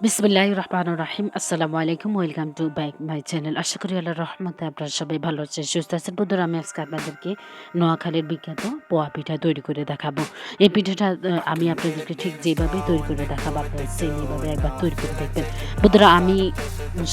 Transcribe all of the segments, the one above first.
বিসমিল্লাহির রহমানির রহিম। আসসালামু আলাইকুম। Welcome to back my channel. আশা করি আল্লাহর রহমতে আপনারা সবাই ভালো আছেন, সুস্থ আছেন। বন্ধুরা, আমি আজকে আপনাদেরকে নোয়াখালীর বিখ্যাত পোয়া পিঠা তৈরি করে দেখাবো। এই পিঠাটা আমি আপনাদেরকে ঠিক যেভাবে তৈরি করে দেখাবো, আপনারা সেম এভাবে একবার তৈরি করে দেখবেন। বন্ধুরা, আমি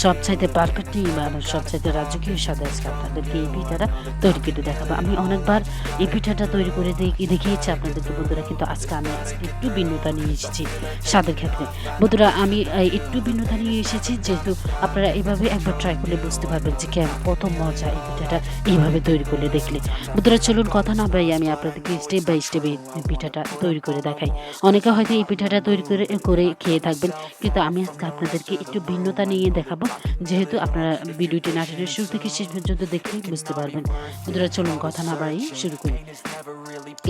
সবচাইতে পারফেক্টলি মানে সবচাইতে রাজকীয় স্বাদে আজকে আপনাদেরকে এই পিঠাটা তৈরি করে দেখাবো। আমি অনেকবার এই পিঠাটা তৈরি করে দেখিয়েছি আপনাদেরকে বন্ধুরা, কিন্তু আমি আজকে একটু ভিন্নতা নিয়ে এসেছি স্বাদের ক্ষেত্রে। বন্ধুরা, আমি একটু ভিন্নতা নিয়ে এসেছি, যেহেতু আপনারা এভাবে একবার ট্রাই করলে বুঝতে পারবেন যে কত মজা এই পিঠাটা এইভাবে তৈরি করলে দেখলে। বন্ধুরা, চলুন কথা না বাড়িয়ে আমি আপনাদেরকে স্টেপ বাই স্টেপ এই পিঠাটা তৈরি করে দেখাই। অনেকে হয়তো এই পিঠাটা তৈরি করে করে খেয়ে থাকবেন, কিন্তু আমি আজকে আপনাদেরকে একটু ভিন্নতা নিয়ে দেখাবো, যেহেতু আপনারা ভিডিওটি নাটকের শুরু থেকে শেষ পর্যন্ত দেখলেই বুঝতে পারবেন। বন্ধুরা, চলুন কথা না বাড়িয়ে শুরু করি।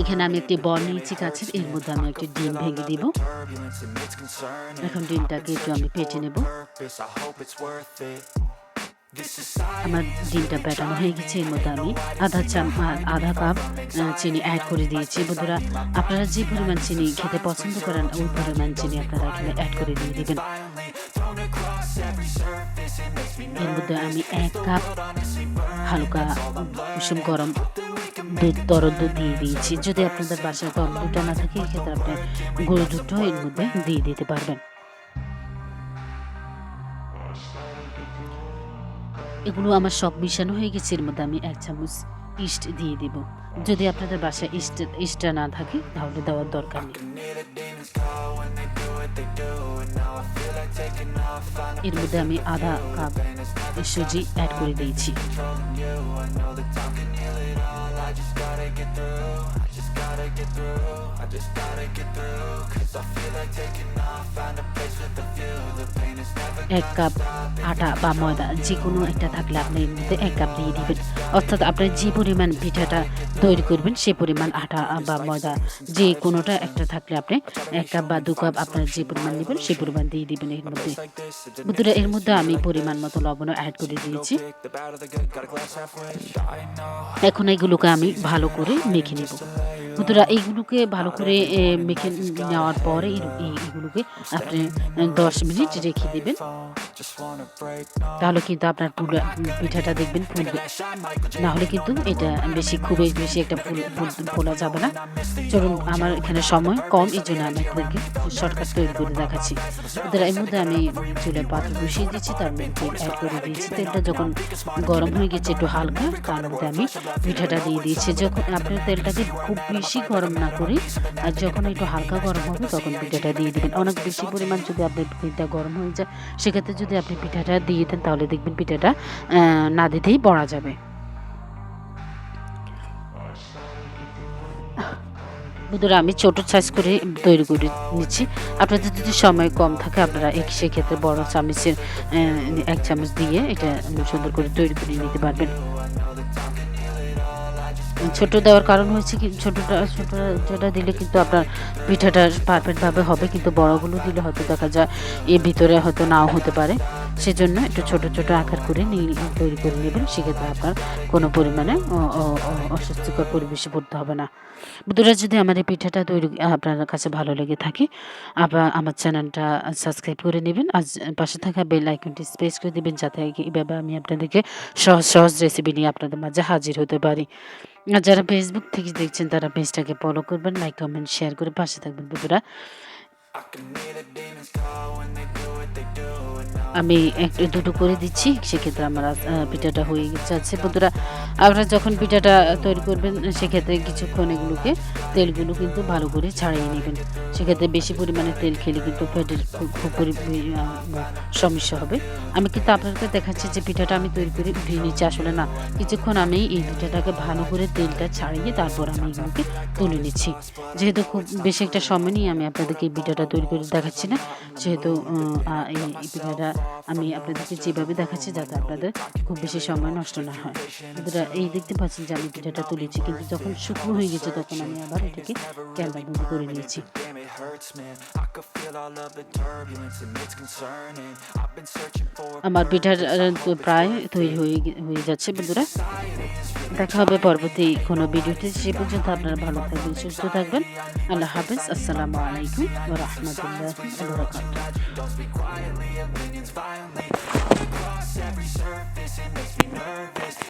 এখানে আমি একটি বল নিয়েছি কাছের, এর মধ্যে আমি একটি ডিম ভেঙে দিব। এখন ডিমটাকে একটু আমি ফেটে নেব। আমার ডিমটা ফেটানো হয়ে গেছে। এর মধ্যে আমি আধা কাপ চিনি অ্যাড করে দিয়েছি। বন্ধুরা, আপনারা যে পরিমাণ চিনি খেতে পছন্দ করেন ওই পরিমাণ চিনি আপনারা এখানে অ্যাড করে দিয়ে দিবেন। এর মধ্যে আমি 1 কাপ হালকা কুসুম গরম তরল দুধ দিয়ে দিয়েছি। যদি আপনাদের বাসায় তরল দুধটা না থাকে, এক্ষেত্রে আপনি গুঁড়ো দুধটাও এর মধ্যে দিয়ে দিতে পারবেন। এগুলো আমার সব মিশানো হয়ে গেছে। এর মধ্যে আমি 1 চামচ ইস্ট দিয়ে দিব। যদি আপনাদের বাসায় ইস্টটা না থাকে তাহলে দেওয়ার দরকার নেই। এর মধ্যে আমি আধা কাপ সুজি অ্যাড করে দিয়েছি। এক কাপ আটা বা ময়দা যে কোনো একটা থাকলে আপনি এর মধ্যে 1 কাপ দিয়ে দিবেন। অর্থাৎ আপনি যে পরিমাণ পিঠাটা তৈরি করবেন সেই পরিমাণ আটা বা ময়দা যে কোনোটা একটা থাকলে আপনি 1 কাপ বা 2 কাপ আপনারা যে পরিমাণ নেবেন সেই পরিমাণ দিয়ে দিবেন এর মধ্যে। বন্ধুরা, এর মধ্যে আমি পরিমাণ মতো লবণও অ্যাড করে দিয়েছি। এখন এগুলোকে আমি ভালো করে মেখে নেব। বন্ধুরা, এইগুলোকে ভালো করে মেখে নেওয়ার পরে এগুলোকে আপনি 10 মিনিট রেখে দিবেন। তাহলে কিন্তু আপনার পিঠাটা দেখবেন ফুলবে। না হলে কিন্তু এটা খুব বেশি একটা ফোলা যাবে না। চলুন, আমার এখানে সময় কম, এই জন্য আমি আপনাদেরকে শর্টকাট তৈরি করে দেখাচ্ছি। বন্ধুরা, এর মধ্যে আমি চুলায় পাত্র বসিয়ে দিয়েছি, তার মধ্যে তেল অ্যাড করে দিয়েছি। তেলটা যখন গরম হয়ে গেছে একটু হালকা, তার মধ্যে আমি পিঠাটা দিয়ে দিয়েছি। যখন আপনার তেলটাকে খুব বেশি গরম না করে, আর যখন একটু হালকা গরম হবে তখন পিঠাটা দিয়ে দিবেন। অনেক বেশি পরিমাণ যদি আপনার তেলটা গরম হয়ে যায়, সেক্ষেত্রে যদি আপনি পিঠাটা দিয়ে দেন তাহলে দেখবেন পিঠাটা না দিতেই পড়া যাবে। বন্ধুরা, আমি ছোট সাইজ করে তৈরি করে নিচ্ছি। আপনাদের যদি সময় কম থাকে আপনারা সেক্ষেত্রে বড় চামচের 1 চামচ দিয়ে এটা সুন্দর করে তৈরি করে নিতে পারবেন। ছোট দেওয়ার কারণ হচ্ছে কি, ছোটটা দিলে কিন্তু আপনার পিঠাটা পারফেক্টভাবে হবে, কিন্তু বড়গুলো দিলে হয়তো দেখা যায় এর ভিতরে হয়তো নাও হতে পারে। সেজন্য একটু ছোট আকার করে তৈরি করে নেবেন। সেক্ষেত্রে আপনার কোনো পরিমাণে অস্বস্তিকর পরিবেশে পড়তে হবে না। বন্ধুরা, যদি আমার এই পিঠাটা তৈরি আপনার কাছে ভালো লেগে থাকে, আমার চ্যানেলটা সাবস্ক্রাইব করে নেবেন। আর পাশে থাকা বেল আইকনটি প্রেস করে দিবেন, যাতে এইভাবে আমি আপনাদেরকে সহজ রেসিপি নিয়ে আপনাদের মাঝে হাজির হতে পারি। আর যারা ফেসবুক থেকে দেখছেন তারা পেজটাকে ফলো করবেন, লাইক কমেন্ট শেয়ার করে পাশে থাকবেন। বন্ধুরা, আমি দুটো করে দিচ্ছি, সেক্ষেত্রে আমার পিঠাটা হয়ে যাচ্ছে। বন্ধুরা, আপনারা যখন পিঠাটা তৈরি করবেন সেক্ষেত্রে কিছুক্ষণ তেলগুলো কিন্তু ভালো করে ছাড়িয়ে নেবেন। সেক্ষেত্রে বেশি পরিমাণে তেল খেলে কিন্তু পেটের খুব সমস্যা হবে। আমি কিন্তু আপনাদেরকে দেখাচ্ছি যে পিঠাটা আমি তৈরি করে উঠিয়ে নিচ্ছি। আসলে না, কিছুক্ষণ আমি এই পিঠাটাকে ভালো করে তেলটা ছাড়িয়ে তারপর আমি এগুলোকে তুলে নিচ্ছি। যেহেতু খুব বেশি একটা সময় নিয়ে আমি আপনাদেরকে এই পিঠাটা তৈরি করে দেখাচ্ছি না, সেহেতু এই পিঠাটা আমি আপনাদেরকে যেভাবে দেখাচ্ছি যাতে আপনাদের খুব বেশি সময় নষ্ট না হয়। বন্ধুরা, এই দেখতে পাচ্ছেন যে আমি পিঠাটা তুলেছি, কিন্তু যখন শুকনো হয়ে গেছে তখন আমি আবার এটাকে ক্যান্ডার করে নিয়েছি। আমার পিঠার তো প্রায় তৈরি হয়ে যাচ্ছে বন্ধুরা। দেখা হবে পরবর্তী কোনো ভিডিওতে। সে পর্যন্ত আপনারা ভালো থাকবেন, সুস্থ থাকবেন। আল্লাহ হাফেজ। আসসালামু আলাইকুম ওয়া রাহমাতুল্লাহি ওয়া বারাকাতুহু।